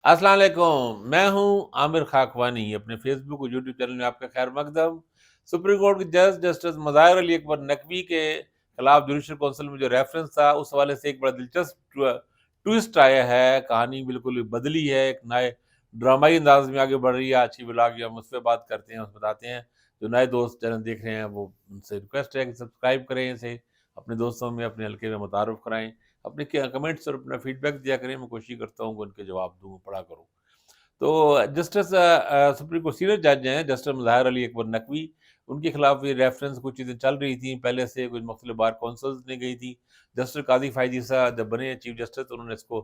السلام علیکم، میں ہوں عامر خاکوانی۔ اپنے فیس بک اور یوٹیوب چینل میں آپ کا خیر مقدم۔ سپریم کورٹ کے جج جسٹس مظاہر علی اکبر نقوی کے خلاف جوڈیشل کونسل میں جو ریفرنس تھا، اس حوالے سے ایک بڑا دلچسپ ٹوئسٹ آیا ہے۔ کہانی بالکل بدلی ہے، ایک نئے ڈرامائی انداز میں آگے بڑھ رہی ہے۔ آج کی ولاگ ہم اس پہ بات کرتے ہیں، بتاتے ہیں۔ جو نئے دوست چینل دیکھ رہے ہیں وہ ان سے ریکویسٹ ہے کہ سبسکرائب کریں اسے، اپنے دوستوں میں، اپنے حلقے میں متعارف کرائیں، اپنے کمنٹس اور اپنا فیڈ بیک دیا کریں۔ میں کوشش کرتا ہوں کہ ان کے جواب دوں، پڑھا کروں۔ تو جسٹس سپریم کورٹ سینئر جج ہیں جسٹس مظاہر علی اکبر نقوی، ان کے خلاف یہ ریفرنس کچھ چیزیں چل رہی تھیں پہلے سے، کچھ مختلف بار کونسلز نے گئی تھی۔ جسٹس قاضی فائز عیسیٰ جب بنے چیف جسٹس تو انہوں نے اس کو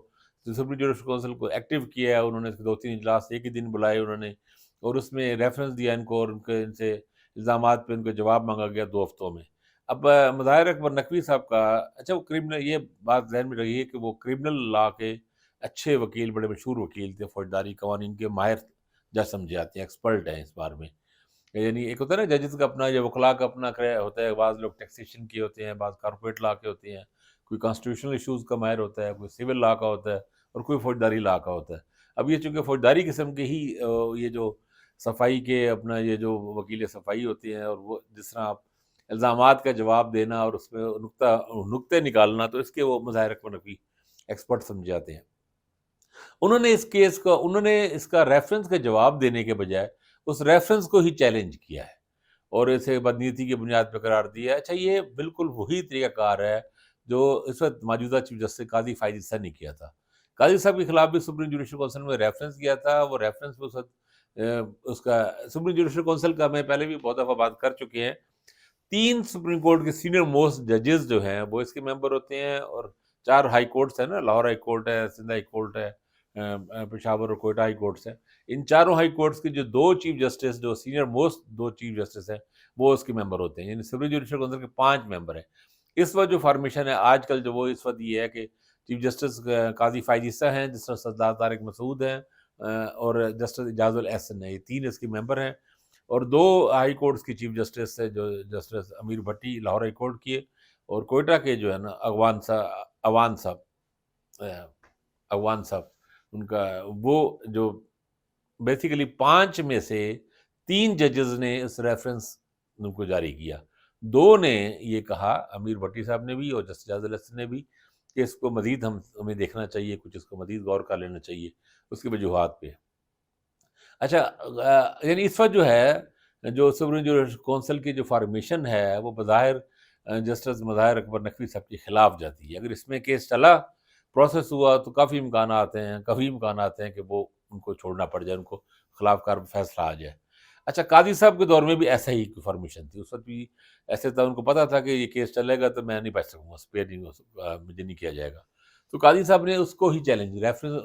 سپریم جوڈیشل کونسل کو ایکٹیو کیا ہے۔ انہوں نے اس کے 2-3 اجلاس ایک ہی دن بلائے انہوں نے، اور اس میں ریفرنس دیا ان کو، اور ان سے الزامات پہ ان کو جواب مانگا گیا 2 ہفتوں میں۔ اب مظاہر اکبر نقوی صاحب کا، اچھا وہ کرمنل، یہ بات ذہن میں رکھیے کہ وہ کرمنل لا کے اچھے وکیل، بڑے مشہور وکیل تھے، فوجداری قوانین کے ماہر جج سمجھے جاتے ہیں، ایکسپرٹ ہیں اس بارے میں۔ یعنی ایک ہوتا ہے نا ججز کا اپنا، یا وکلاء کا اپنا ہوتا ہے، بعض لوگ ٹیکسیشن کے ہوتے ہیں، بعض کارپوریٹ لا کے ہوتے ہیں، کوئی کانسٹیٹیوشنل ایشوز کا ماہر ہوتا ہے، کوئی سول لا کا ہوتا ہے، اور کوئی فوجداری لا کا ہوتا ہے۔ اب یہ چونکہ فوجداری قسم کے ہی یہ جو صفائی کے اپنا یہ جو وکیل صفائی ہوتے ہیں، اور وہ جس طرح آپ الزامات کا جواب دینا اور اس میں نقطے نکالنا، تو اس کے وہ مظاہر اکبر نقوی ایکسپرٹ سمجھے جاتے ہیں۔ انہوں نے اس کیس کو، انہوں نے اس کا ریفرنس کا جواب دینے کے بجائے اس ریفرنس کو ہی چیلنج کیا ہے، اور اسے بدنیتی کی بنیاد پہ قرار دیا ہے۔ اچھا، یہ بالکل وہی طریقہ کار ہے جو اس وقت موجودہ چیف جسٹس قاضی فائز عیسیٰ نے کیا تھا۔ قاضی صاحب کے خلاف بھی سپریم جوڈیشل کونسل میں ریفرنس کیا تھا۔ وہ ریفرنس اس وقت اس کا سپریم جوڈیشل کونسل کا میں پہلے بھی بہت دفعہ بات کر چکے ہیں۔ 3 سپریم کورٹ کے سینئر موسٹ ججز جو ہیں وہ اس کے ممبر ہوتے ہیں، اور 4 ہائی کورٹس ہیں نا، لاہور ہائی کورٹ ہے، سندھ ہائی کورٹ ہے، پشاور اور کوئٹہ ہائی کورٹس ہیں۔ ان چاروں ہائی کورٹس کے جو 2 چیف جسٹس، جو سینئر موسٹ 2 چیف جسٹس ہیں، وہ اس کے ممبر ہوتے ہیں۔ یعنی سپریم جوڈیشل کونسل کے 5 ممبر ہیں۔ اس وقت جو فارمیشن ہے آج کل، جو وہ اس وقت یہ ہے کہ چیف جسٹس قاضی فائز عیسیٰ ہیں، جسٹس سردار طارق مسعود ہیں، اور جسٹس اعجاز الاحسن ہیں۔ یہ 3 اس کے ممبر ہیں، اور 2 ہائی کورٹس کی چیف جسٹس ہے، جو جسٹس امیر بھٹی لاہور ہائی کورٹ کی ہے، اور کوئٹہ کے جو ہے نا اغوان صاحب، اغوان صاحب ان کا، وہ جو بیسیکلی 5 میں سے 3 ججز نے اس ریفرنس ان کو جاری کیا۔ 2 نے یہ کہا، امیر بھٹی صاحب نے بھی اور جسٹس اعجاز الاحسن نے بھی، کہ اس کو مزید ہمیں دیکھنا چاہیے، کچھ اس کو مزید غور کر لینا چاہیے اس کی وجوہات پہ۔ اچھا، یعنی اس وقت جو ہے، جو سپریم جوڈیشل کونسل کی جو فارمیشن ہے، وہ بظاہر جسٹس مظاہر اکبر نقوی صاحب کے خلاف جاتی ہے۔ اگر اس میں کیس چلا، پروسیس ہوا، تو کافی امکانات ہیں کہ وہ ان کو چھوڑنا پڑ جائے، ان کو خلاف کار فیصلہ آ جائے۔ اچھا، قاضی صاحب کے دور میں بھی ایسا ہی فارمیشن تھی، اس وقت بھی ایسے تھا، ان کو پتا تھا کہ یہ کیس چلے گا تو میں نہیں بچ سکوں گا، اسپیئر نہیں مجھے نہیں کیا جائے گا۔ تو قاضی صاحب نے اس کو ہی چیلنج، ریفرنس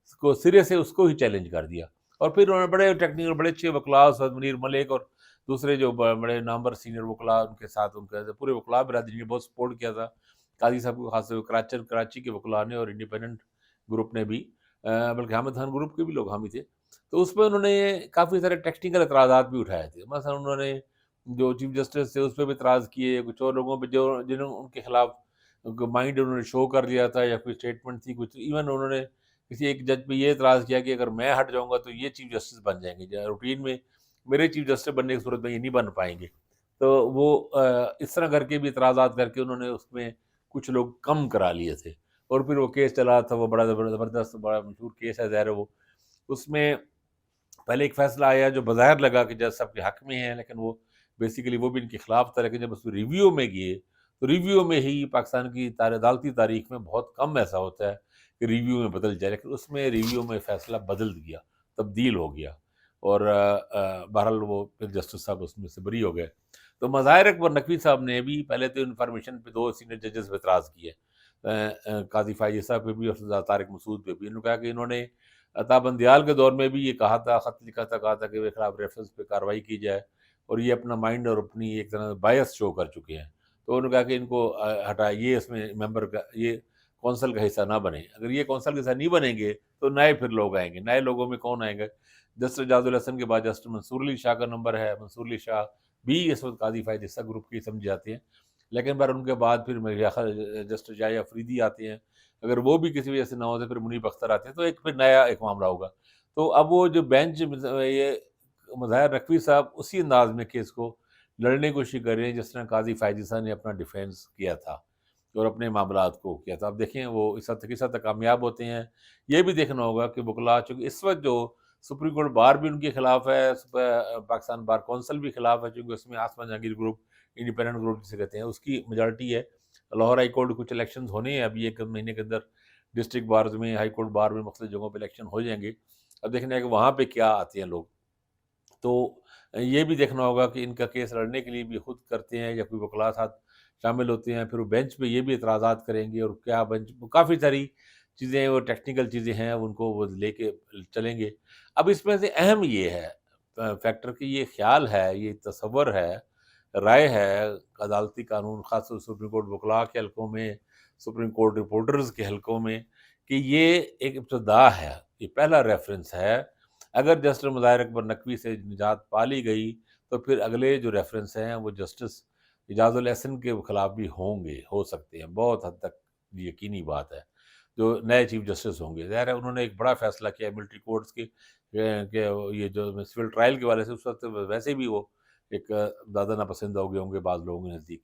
اس کو سرے سے اس کو ہی چیلنج کر دیا، اور پھر انہوں نے بڑے ٹیکنیکل، بڑے اچھے وکلاء، استاد منیر ملک اور دوسرے جو بڑے نامور سینئر وکلاء، ان کے ساتھ ان کے پورے وکلاء برادری نے بہت سپورٹ کیا تھا قاضی صاحب کو، خاص طور پہ کراچی کے وکلاء نے، اور انڈیپینڈنٹ گروپ نے بھی، بلکہ حامد خان گروپ کے بھی لوگ حامی تھے۔ تو اس پہ انہوں نے کافی سارے ٹیکنیکل اعتراضات بھی اٹھائے تھے۔ مثلا انہوں نے جو چیف جسٹس تھے اس پہ بھی اعتراض کیے، کچھ اور لوگوں پہ جنہوں ان کے خلاف مائنڈ انہوں نے شو کر دیا تھا، یا کوئی اسٹیٹمنٹ تھی کچھ۔ ایون انہوں نے کسی ایک جج پہ یہ اعتراض کیا کہ اگر میں ہٹ جاؤں گا تو یہ چیف جسٹس بن جائیں گے، روٹین میں میرے چیف جسٹس بننے کی صورت میں یہ نہیں بن پائیں گے۔ تو وہ اس طرح کر کے بھی اعتراضات کر کے انہوں نے اس میں کچھ لوگ کم کرا لیے تھے، اور پھر وہ کیس چلا تھا، وہ بڑا زبردست، بڑا مشہور کیس ہے ظاہر ہے وہ۔ اس میں پہلے ایک فیصلہ آیا جو بظاہر لگا کہ جج صاحب کے حق میں ہے، لیکن وہ بیسیکلی وہ بھی ان کے خلاف تھا، لیکن جب اس ریویو میں گئے تو ریویو میں ہی پاکستان کی عدالتی تاریخ میں بہت کم ایسا ہوتا ہے کہ ریویو میں بدل جائے، لیکن اس میں ریویو میں فیصلہ بدل گیا، تبدیل ہو گیا، اور بہرحال وہ پھر جسٹس صاحب اس میں سے بری ہو گئے۔ تو مظاہر اکبر نقوی صاحب نے بھی پہلے تو انفارمیشن پہ 2 سینئر ججز پہ اعتراض کیے، قاضی فائز عیسیٰ پہ بھی اور سردار طارق مسعود پہ بھی۔ انہوں نے کہا کہ انہوں نے عطا بندیال کے دور میں بھی یہ کہا تھا، خط لکھا تھا، کہا تھا کہ وہ خلاف ریفرنس پہ کارروائی کی جائے، اور یہ اپنا مائنڈ اور اپنی ایک طرح سے بائس شو کر چکے ہیں۔ تو انہوں نے کہا کہ ان کو ہٹائیے، اس میں ممبر کا، یہ کونسل کا حصہ نہ بنے۔ اگر یہ کونسل کا حصہ نہیں بنیں گے تو نئے پھر لوگ آئیں گے، نئے لوگوں میں کون آئیں گے؟ جسٹس اعجاز الحسن کے بعد جسٹس منصور علی شاہ کا نمبر ہے۔ منصور علی شاہ بھی اس وقت قاضی فائز عیسیٰ گروپ کی سمجھ جاتے ہیں، لیکن ان کے بعد پھر میرے خیال جسٹس یحییٰ افریدی آتے ہیں، اگر وہ بھی کسی وجہ سے نہ ہو تو پھر منیب اختر آتے ہیں، تو ایک پھر نیا ایک معاملہ ہوگا۔ تو اب وہ جو بینچ یہ مظاہر نقوی صاحب اسی انداز میں کیس کو لڑنے کی کوشش کر رہے ہیں جس طرح قاضی فائزی صاحب نے اپنا ڈیفینس کیا تھا اور اپنے معاملات کو کیا تھا۔ اب دیکھیں وہ اس حد تک کامیاب ہوتے ہیں۔ یہ بھی دیکھنا ہوگا کہ وکلاء، چونکہ اس وقت جو سپریم کورٹ بار بھی ان کے خلاف ہے، پاکستان بار کونسل بھی خلاف ہے، چونکہ اس میں آسمان جہانگیر گروپ انڈیپینڈنٹ گروپ جسے کہتے ہیں اس کی میجارٹی ہے۔ لاہور ہائی کورٹ کچھ الیکشنز ہونے ہیں ابھی ایک مہینے کے اندر، ڈسٹرکٹ بارز میں، ہائی کورٹ بار میں مختلف جگہوں پہ الیکشن ہو جائیں گے۔ اب دیکھنا ہے کہ وہاں پہ کیا آتے ہیں لوگ۔ تو یہ بھی دیکھنا ہوگا کہ ان کا کیس لڑنے کے لیے بھی خود کرتے ہیں یا کوئی وکلاء ساتھ شامل ہوتے ہیں، پھر وہ بینچ پہ یہ بھی اعتراضات کریں گے، اور کیا بینچ کافی ساری چیزیں، وہ ٹیکنیکل چیزیں ہیں ان کو وہ لے کے چلیں گے۔ اب اس میں سے اہم یہ ہے فیکٹر کہ یہ خیال ہے، یہ تصور ہے، رائے ہے عدالتی قانون، خاص طور سے سپریم کورٹ وکلاء کے حلقوں میں، سپریم کورٹ رپورٹرز کے حلقوں میں، کہ یہ ایک ابتدا ہے، یہ پہلا ریفرنس ہے۔ اگر جسٹس مظاہر اکبر نقوی سے نجات پا لی گئی تو پھر اگلے جو ریفرنس ہیں وہ جسٹس اعجاز الاحسن کے خلاف بھی ہوں گے، ہو سکتے ہیں، بہت حد تک یقینی بات ہے۔ جو نئے چیف جسٹس ہوں گے، ظاہر ہے انہوں نے ایک بڑا فیصلہ کیا ہے ملٹری کورٹس کے، کہ یہ جو سول ٹرائل کے والے سے اس وقت ویسے بھی وہ ایک زیادہ ناپسند ہو گئے ہوں گے بعض لوگوں کے نزدیک۔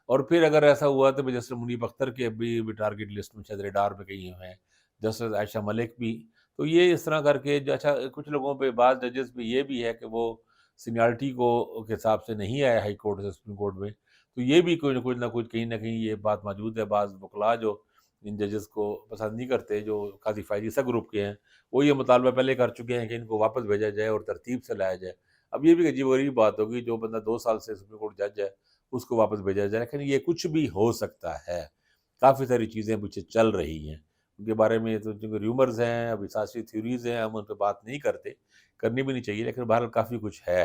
اور پھر اگر ایسا ہوا تو جسٹس منیب اختر کے بھی ٹارگٹ لسٹ میں شاید ریڈار میں کہیں ہیں، جسٹس عائشہ ملک بھی۔ تو یہ اس طرح کر کے جو اچھا کچھ لوگوں پہ، بعض ججز پہ یہ بھی ہے کہ وہ سینیارٹی کو کے حساب سے نہیں آئے ہائی کورٹ سے سپریم کورٹ میں، تو یہ بھی کوئی نہ کچھ کہیں نہ کہیں یہ بات موجود ہے۔ بعض وکلاء جو ان ججز کو پسند نہیں کرتے، جو قاضی فائزی صاحب گروپ کے ہیں، وہ یہ مطالبہ پہلے کر چکے ہیں کہ ان کو واپس بھیجا جائے اور ترتیب سے لایا جائے۔ اب یہ بھی عجیب و غریب بات ہوگی، جو بندہ 2 سال سے سپریم کورٹ جج ہے اس کو واپس بھیجا جائے، لیکن یہ کچھ بھی ہو سکتا ہے۔ کافی ساری چیزیں پیچھے چل رہی ہیں ان کے بارے میں، تو چونکہ ریومرز ہیں، ابھی سیاسی تھیوریز ہیں، ہم ان پہ بات نہیں کرتے، کرنی بھی نہیں چاہیے، لیکن بہرحال کافی کچھ ہے۔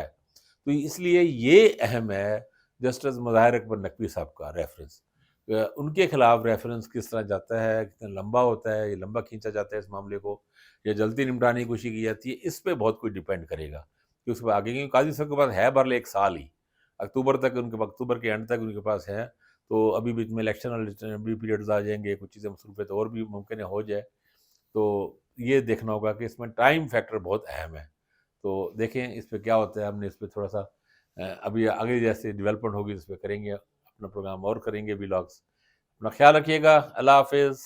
تو اس لیے یہ اہم ہے جسٹس مظاہر اکبر نقوی صاحب کا ریفرنس، ان کے خلاف ریفرنس کس طرح جاتا ہے، کتنا لمبا ہوتا ہے، یہ لمبا کھینچا جاتا ہے اس معاملے کو، یا جلدی نمٹانے کی کوشش کی جاتی ہے، اس پہ بہت کچھ ڈیپینڈ کرے گا کہ اس پہ آگے، کیونکہ قاضی صاحب کے پاس ہے بھر 1 سال ہی، اکتوبر تک ان کے، اکتوبر کے اینڈ تک ان کے پاس ہے۔ تو ابھی بیچ میں الیکشن بھی پیریڈز آ جائیں گے، کچھ چیزیں مصروفیت اور بھی ممکن ہے ہو جائے، تو یہ دیکھنا ہوگا کہ اس میں ٹائم فیکٹر بہت اہم ہے۔ تو دیکھیں اس پہ کیا ہوتا ہے، ہم نے اس پہ تھوڑا سا ابھی آگے جیسے ڈیولپمنٹ ہوگی اس پہ کریں گے اپنا پروگرام اور کریں گے ولاگس۔ اپنا خیال رکھیے گا، اللہ حافظ۔